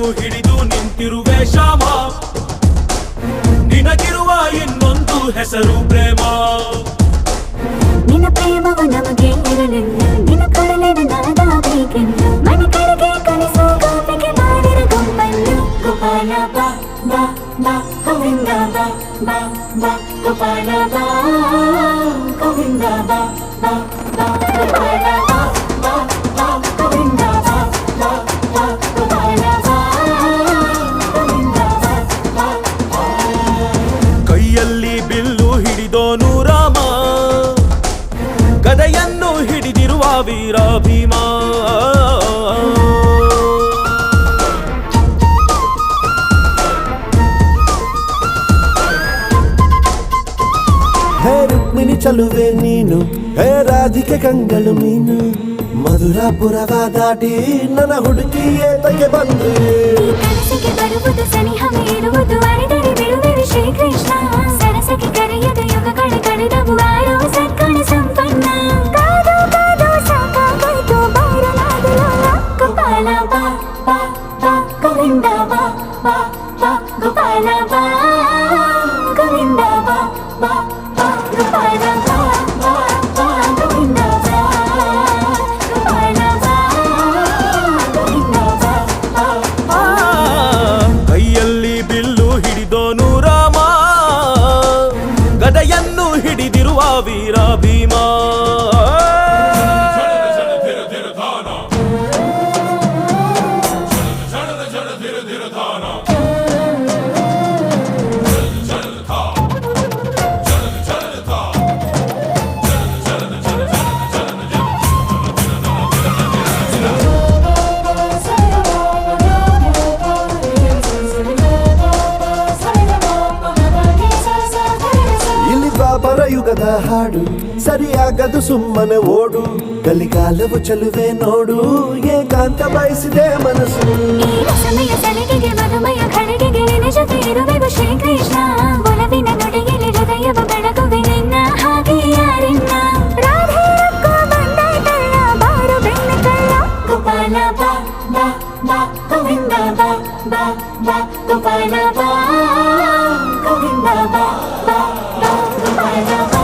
ಕೈಯನ್ನು ಹಿಡಿದು ನಿಂತಿರುವೆ ಶ್ಯಾಮ, ನಿನಗಿರುವ ಇನ್ನೊಂದು ಹೆಸರು ಪ್ರೇಮ. ನಿನ್ನ ಪ್ರೇಮವು ನಮಗೆ ಇರಲಿಲ್ಲ, ನಿನ್ನ ಕೊಡಲೆನು ನಾದಾಗಬೇಕೆಂದು ಮನೆ ಕಡೆಗೆ ಕಳಿಸೋ ಗೋಪಿಗೆ ಮಾಡಿರ ಗೊಂಬನ್ನು. ಗೋಪಾಲ ಬಾ ಬಾ ಬಾ ಗೋವಿಂದ ಬಾ ಬಾ ಬಾ ಗೋಪಾಲ ಬಾ ಗೋವಿಂದ ಬಾ ಬಾ ಬಾ ಗೋಪಾಲ ಬಾ ಬಾ ಬಾ ಗೋವಿಂದ ಬಾ ಬಾ ಬಾ ಗೋಪಾಲ ಬಾ ಗೋವಿಂದ ಬಾ ಬಾ. ಕೈಯಲ್ಲಿ ಬಿಲ್ಲು ಹಿಡಿದೋನು ರಾಮ, ಗದೆಯನ್ನು ಹಿಡಿದಿರುವ ವೀರ ಭೀಮ. ಹೇ ರುಕ್ಮಿಣಿ ಚಲುವೆ ನೀನು, ಹೇ ರಾಧಿಕೆ ಕಂಗಳು ಮೀನು, ಮಧುರಾಪುರವ ದಾಟಿ ನನ್ನ ಹುಡುಕಿ ಏತಕ್ಕೆ ಬಂದೆ. ಕನಸಿಗೆ ಬರುವುದು ಸನಿಹವೇ ಇರುವುದು, ಅರಿದರೆ ಬಿಡುವೆನು ಶ್ರೀಕೃಷ್ಣ. ಸರಸಕ್ಕೆ ಕರೆಯದ ಯುಗಗಳ ಕಳೆದವು ಆರೋ ಸತ್ಗುಣ ಸಂಪನ್ನ. ಕಾದು ಕಾದು ಸಾಕಾಗೋಯ್ತು ಬಾರಲಾಗಲು. ಗೋಪಾಲ ಬಾ ಬಾ ಬಾ ಗೋವಿಂದ ಬಾ ಬಾ ಬಾ ಗೋಪಾಲ ಬಾ ಗೋವಿಂದ ಬಾ ಬಾ ಬಾ ಗೋಪಾಲ ಬಾ ಬಾ ಬಾ ಗೋವಿಂದ ಬಾ ಗೋಪಾಲ ಬಾ ಗೋವಿಂದ ಬಾ ಬಾ ಬಾ. ಕೈಯಲ್ಲಿ ಬಿಲ್ಲು ಹಿಡಿದೋನು ರಾಮ, ಗದೆಯನ್ನು ಹಿಡಿದಿರುವ ವೀರ ಭೀಮ. ಯುಗದ ಹಾಡು ಸರಿಯಾಗದು ಸುಮ್ಮನೆ ಓಡು, ಕಲಿಕಾಲವು ಚಲುವೆ ನೋಡು, ಏಕಾಂತ ಬಯಸಿದೆ ಮನಸ್ಸು. ಸಮಯ ಸಲಿಗೆಗೆ ಮಧುಮಯ ಖಳಿಗೆಗೆ ನಿನ್ನ ಜೊತೆ ಇರುವೆವು ಶ್ರೀಕೃಷ್ಣ. ಒಲವಿನ ನುಡಿಯಲ್ಲಿ ಹೃದಯವ ಬೆಳಗುವೆ ನಿನ್ನ ಹಾಗೆ ಯಾರಿನ್ನ. ರಾಧೆ ರಕ್ಕೋ ಬಂದಾಯ್ತಲ್ಲ ಬಾರು ಬೆಣ್ಣ ಕಳ್ಳ. ಗೋಪಾಲ ಬಾ ಬಾ ಬಾ ಗೋವಿಂದ ಬಾ ಬಾ ಬಾ ಗೋಪಾಲ ಬಾ ಗೋವಿಂದ ಬಾ ಬಾ ಬಾ ಗೋಪಾಲ ಬಾ.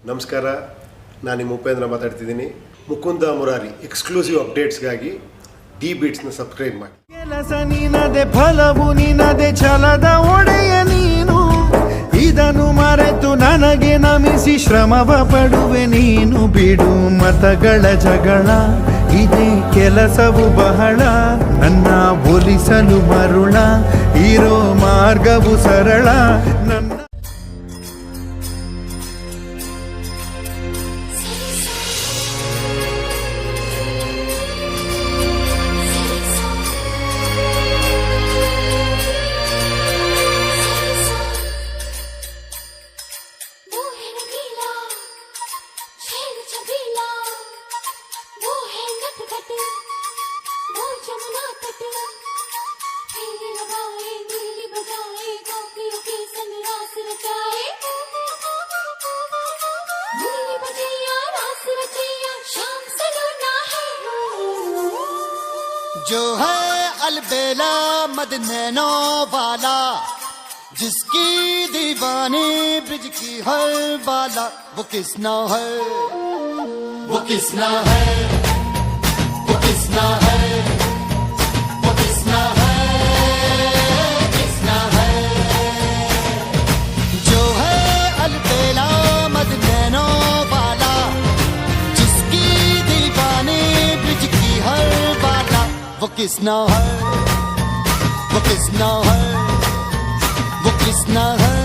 ನಮಸ್ಕಾರ, ನಾನು ನಿಮ್ಮ ಉಪೇಂದ್ರ ಮಾತಾಡ್ತಿದ್ದೀನಿ. ಮುಕುಂದ ಮುರಾರಿ ಎಕ್ಸ್ಕ್ಲೂಸಿವ್ ಅಪ್ಡೇಟ್ಸ್ಗಾಗಿ ಡಿ ಬೀಟ್ಸ್ನ ಸಬ್ಸ್ಕ್ರೈಬ್ ಮಾಡಿ. ಕೆಲಸ ನಿನದೆ, ಫಲವು ನಿನದೆ, ಛಲದ ಒಡೆಯ ನೀನು. ಇದನ್ನು ಮರೆತು ನನಗೆ ನಮಿಸಿ ಶ್ರಮವ ಪಡುವೆ ನೀನು. ಬಿಡು ಮತಗಳ ಜಗಳ, ಇದೇ ಕೆಲಸವು ಬಹಳ. ನನ್ನ ಒಲಿಸಲು ಮರುಳ, ಇರೋ ಮಾರ್ಗವು ಸರಳ. ನನ್ನ जो है अलबेला मदनैनो वाला, जिसकी दीवानी ब्रिज की हर बाला, वो किसना है, वो किसना है, वो किसना है, वो किसना है, किसना है. जो है अलबेला मदनैनो वाला, जिसकी दीवानी ब्रिज की हर बाला, वो किसना है, वो किसना है, वो किसना है.